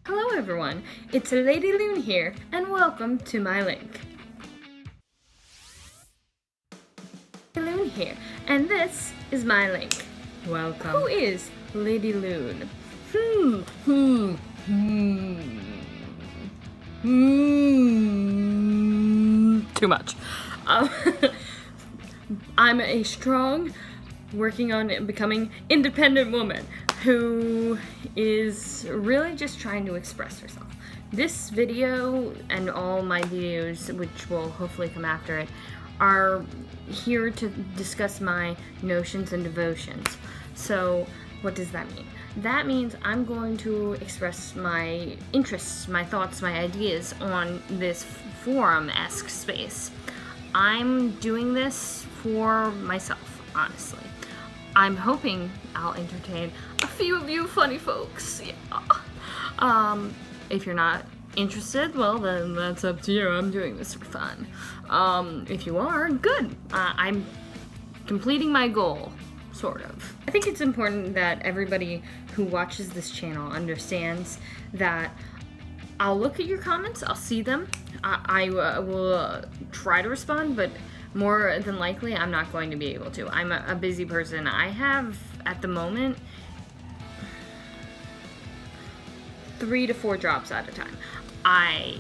Hello everyone, it's Lady Loon here, and welcome to my link. Loon here, and this is my link. Welcome. Who is Lady Loon? Too much. I'm a strong, working on becoming independent woman who is really just trying to express herself. This video and all my videos, which will hopefully come after it, are here to discuss my notions and devotions. So what does that mean? That means I'm going to express my interests, my thoughts, my ideas on this forum-esque space. I'm doing this for myself, honestly. I'm hoping I'll entertain a few of you funny folks. Yeah. If you're not interested, well then that's up to you. I'm doing this for fun. If you are, good. I'm completing my goal, sort of. I think it's important that everybody who watches this channel understands that I'll look at your comments, I'll see them, I will try to respond, but more than likely, I'm not going to be able to. I'm a busy person. I have, at the moment, 3 to 4 jobs at a time. I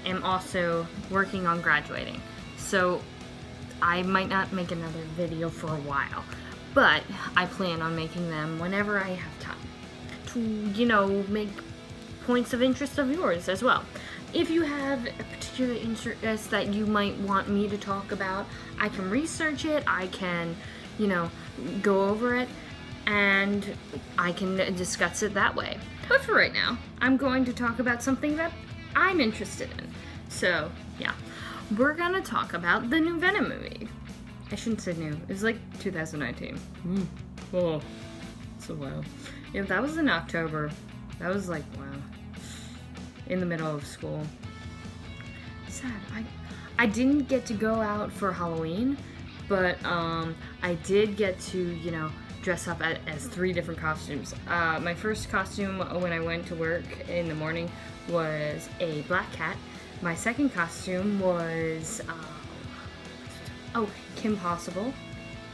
am also working on graduating, so I might not make another video for a while, but I plan on making them whenever I have time to, make points of interest of yours as well. If you have a particular interest that you might want me to talk about, I can research it, I can, go over it, and I can discuss it that way. But for right now, I'm going to talk about something that I'm interested in. So, yeah. We're gonna talk about the new Venom movie. I shouldn't say new, it was like 2019. Oh, so wow. Yeah, that was in October. That was like, wow. In the middle of school. Sad. I didn't get to go out for Halloween, but I did get to, dress up as 3 different costumes. My first costume when I went to work in the morning was a black cat. My second costume was, Kim Possible.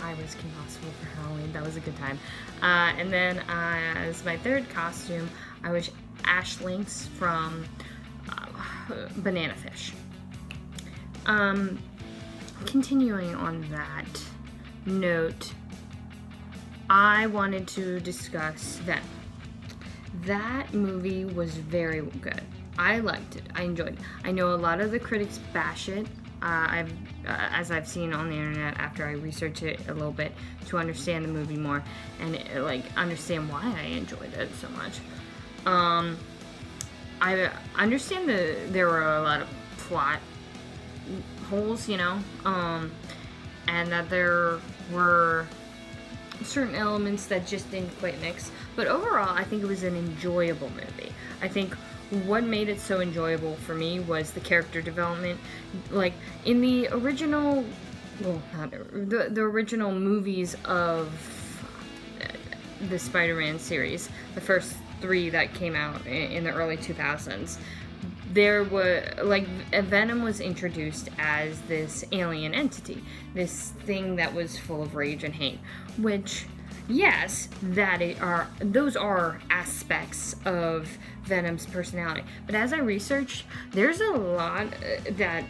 I was Kim Possible for Halloween. That was a good time. And then as my third costume, I was Ash Lynx from Banana Fish. Continuing on that note, I wanted to discuss Venom. That movie was very good. I liked it. I enjoyed it. I know a lot of the critics bash it. As I've seen on the internet after I researched it a little bit to understand the movie more and understand why I enjoyed it so much. I understand that there were a lot of plot holes, and that there were certain elements that just didn't quite mix. But overall, I think it was an enjoyable movie. I think what made it so enjoyable for me was the character development. Like, in the original, the original movies of the Spider-Man series, the first 3 that came out in the early 2000s, there was, Venom was introduced as this alien entity, this thing that was full of rage and hate, which, yes, those are aspects of Venom's personality. But as I researched, there's a lot that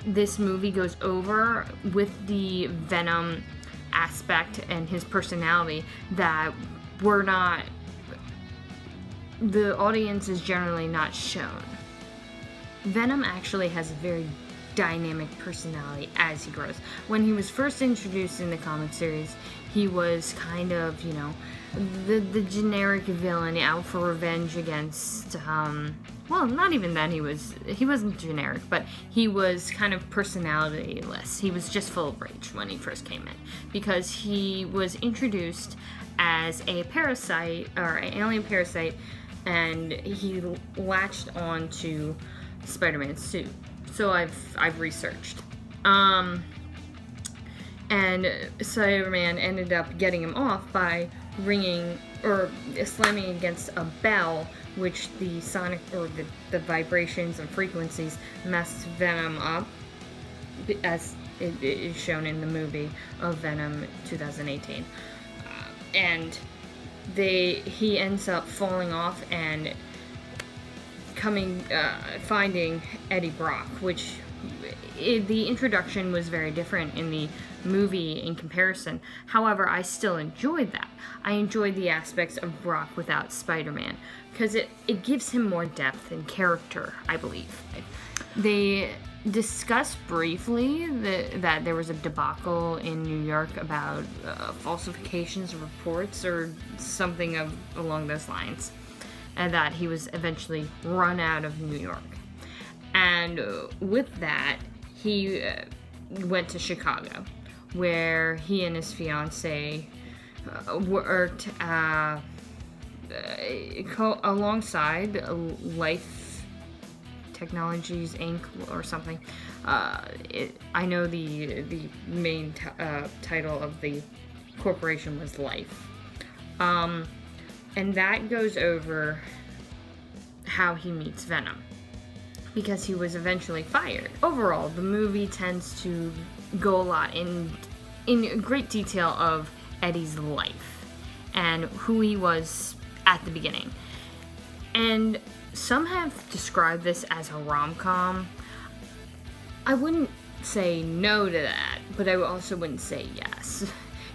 this movie goes over with the Venom aspect and his personality that the audience is generally not shown. Venom actually has a very dynamic personality as he grows. When he was first introduced in the comic series, he was kind of, the generic villain out for revenge against, not even then he wasn't generic, but he was kind of personality-less. He was just full of rage when he first came in, because he was introduced as a parasite, or an alien parasite, and he latched on to Spider-Man's suit. So I've researched. And Spider-Man ended up getting him off by ringing or slamming against a bell which the sonic or the vibrations and frequencies messed Venom up, as it is shown in the movie of Venom 2018. And he ends up falling off and finding Eddie Brock, which the introduction was very different in the movie in comparison. However, I still enjoyed that. I enjoyed the aspects of Brock without Spider-Man, because it gives him more depth and character, I believe. They discussed briefly that there was a debacle in New York about falsifications of reports or something along those lines, and that he was eventually run out of New York. And with that, he went to Chicago, where he and his fiancée worked alongside Life Technologies Inc. or something. I know the main title of the corporation was Life. And that goes over how he meets Venom, because he was eventually fired. Overall, the movie tends to go a lot in great detail of Eddie's life and who he was at the beginning. And some have described this as a rom-com. I wouldn't say no to that, but I also wouldn't say yes.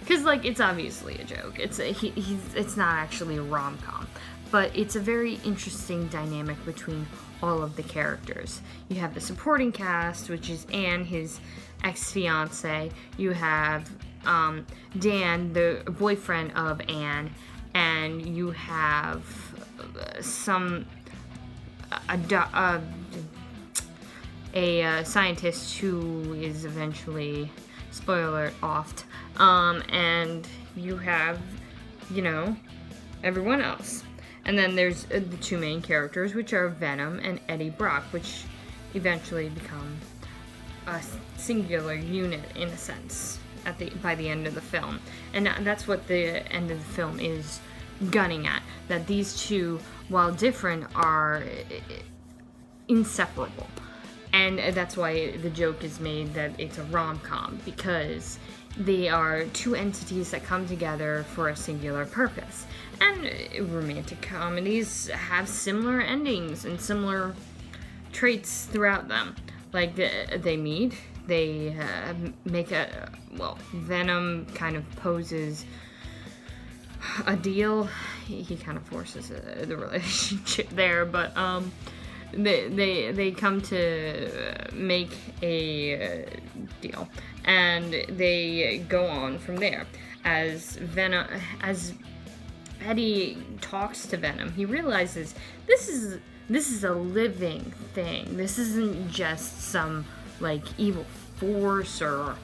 Because, it's obviously a joke. It's not actually a rom-com. But it's a very interesting dynamic between all of the characters. You have the supporting cast, which is Anne, his ex-fiance. You have Dan, the boyfriend of Anne. And you have a scientist who is eventually, spoiler oft, and you have, everyone else. And then there's the two main characters, which are Venom and Eddie Brock, which eventually become a singular unit, in a sense, by the end of the film. And that's what the end of the film is gunning at, that these two, while different, are inseparable. And that's why the joke is made that it's a rom-com, because they are two entities that come together for a singular purpose. And romantic comedies have similar endings and similar traits throughout them. They meet, they make Venom kind of poses a deal. He kind of forces the relationship there, but they come to make a deal, and they go on from there. As Eddie talks to Venom, he realizes this is a living thing. This isn't just some evil force or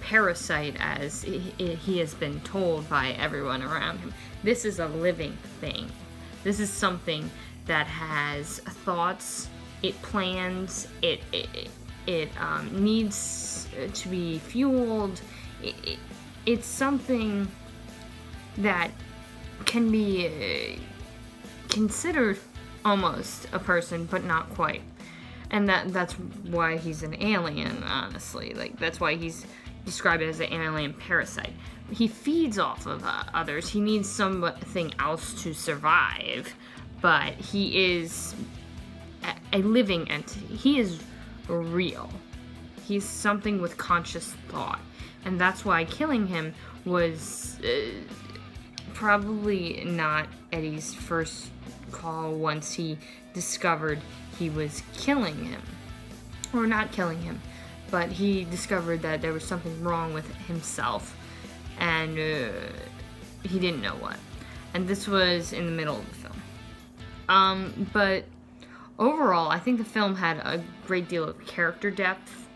parasite, as he has been told by everyone around him. This is a living thing. This is something that has thoughts. It plans. It needs to be fueled. It's something that can be considered almost a person, but not quite. And that's why he's an alien, honestly. That's why he's described as an alien parasite. He feeds off of others. He needs something else to survive. But he is a living entity. He is real. He's something with conscious thought. And that's why killing him was probably not Eddie's first call once he discovered he was killing him. Or not killing him, but he discovered that there was something wrong with himself, and he didn't know what. And this was in the middle of the film. But overall, I think the film had a great deal of character depth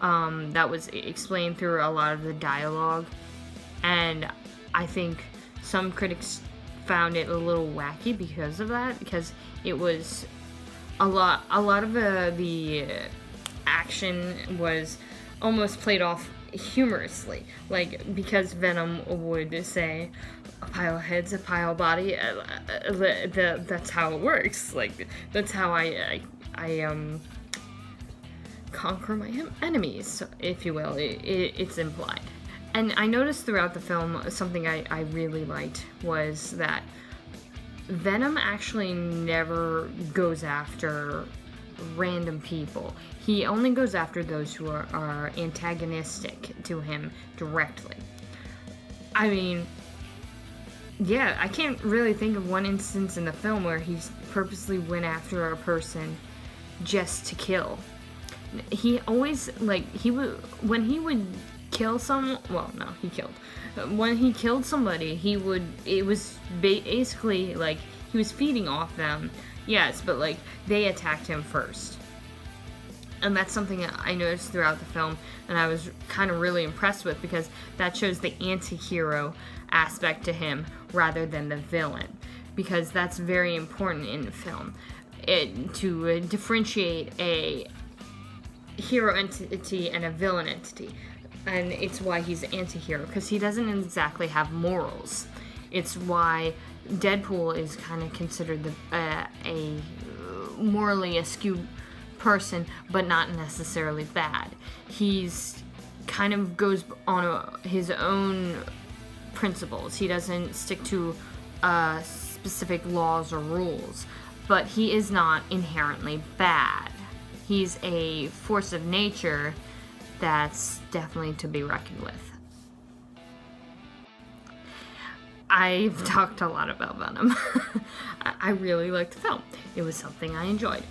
that was explained through a lot of the dialogue, and I think some critics found it a little wacky because of that, because it was a lot of the action was almost played off humorously, like, because Venom would say, a pile of heads, a pile of body, that's how it works. Like, that's how I conquer my enemies, if you will. It's implied. And I noticed throughout the film, something I really liked was that Venom actually never goes after random people. He only goes after those who are antagonistic to him directly. I mean, yeah, I can't really think of one instance in the film where he purposely went after a person just to kill. He always, like, when he would kill someone, well, no, he killed. When he killed somebody, it was basically, like, he was feeding off them, yes, but, like, they attacked him first. And that's something that I noticed throughout the film, and I was kind of really impressed with, because that shows the anti-hero aspect to him rather than the villain, because that's very important in the film, to differentiate a hero entity and a villain entity. And it's why he's an anti-hero, because he doesn't exactly have morals. It's why Deadpool is kind of considered a morally askew person, but not necessarily bad. He's kind of goes on his own principles. He doesn't stick to specific laws or rules, but he is not inherently bad. He's a force of nature that's definitely to be reckoned with. I've talked a lot about Venom. I really liked the film. It was something I enjoyed.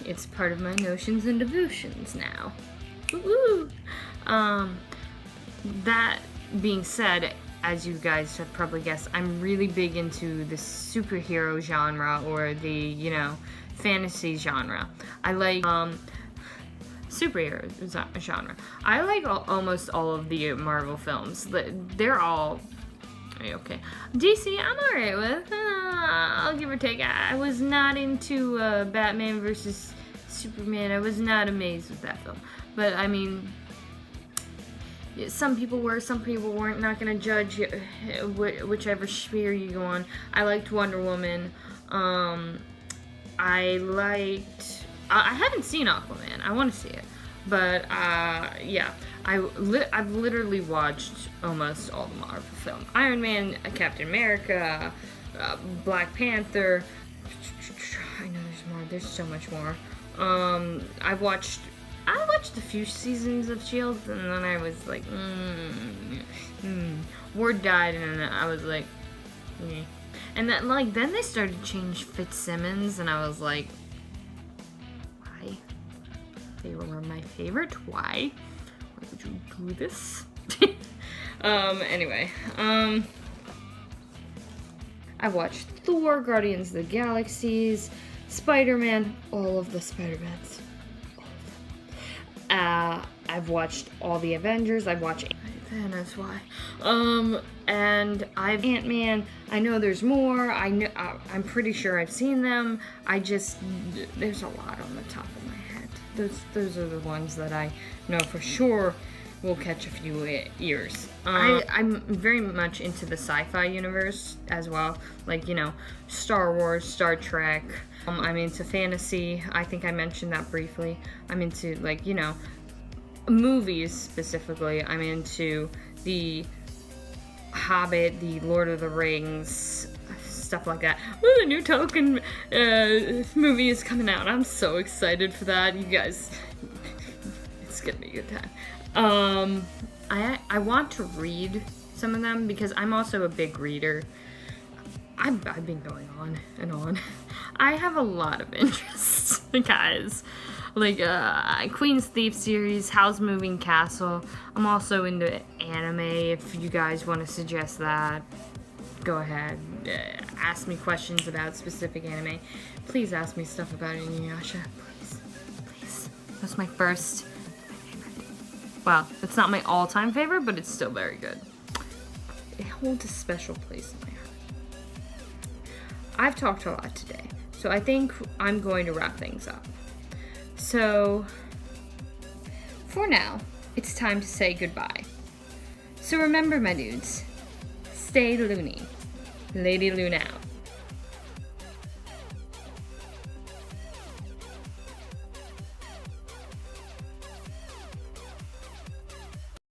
It's part of my notions and devotions now. Woo-hoo! That being said, as you guys have probably guessed, I'm really big into the superhero genre, or the, fantasy genre. I like superhero genre. I like almost all of the Marvel films. They're all okay. DC, I'm alright with. I'll give or take. I was not into Batman versus Superman. I was not amazed with that film. But I mean, some people were, some people weren't. Not gonna judge whichever sphere you go on. I liked Wonder Woman. I haven't seen Aquaman. I want to see it, but yeah, I've literally watched almost all the Marvel films: Iron Man, Captain America, Black Panther. I know there's more. There's so much more. I watched a few seasons of Shield, and then I was like, Ward died, and I was like, and then they started to change Fitzsimmons, and I was like, why? They were my favorite. Why would you do this? Anyway, I watched Thor, Guardians of the Galaxies, Spider-Man, all of the Spider-Mans. I've watched all the Avengers. I've watched Thanos. Why? And I've Ant-Man. I know there's more. I'm pretty sure I've seen them. There's a lot on the top of my head. Those are the ones that I know for sure will catch a few ears. I'm very much into the sci-fi universe as well, like, Star Wars, Star Trek. I'm into fantasy. I think I mentioned that briefly. I'm into, movies specifically. I'm into the Hobbit, the Lord of the Rings, stuff like that. Ooh, the new Tolkien movie is coming out. I'm so excited for that, you guys. It's gonna be a good time. I want to read some of them because I'm also a big reader. I've been going on and on. I have a lot of interests, guys. Like Queen's Thief series, Howl's Moving Castle. I'm also into anime. If you guys want to suggest that, go ahead. Ask me questions about specific anime. Please ask me stuff about Inuyasha. Please. That's my favorite. Well, it's not my all-time favorite, but it's still very good. It holds a special place in my heart. I've talked a lot today, so I think I'm going to wrap things up. So, for now, it's time to say goodbye. So remember, my dudes, stay loony. Lady Loon out.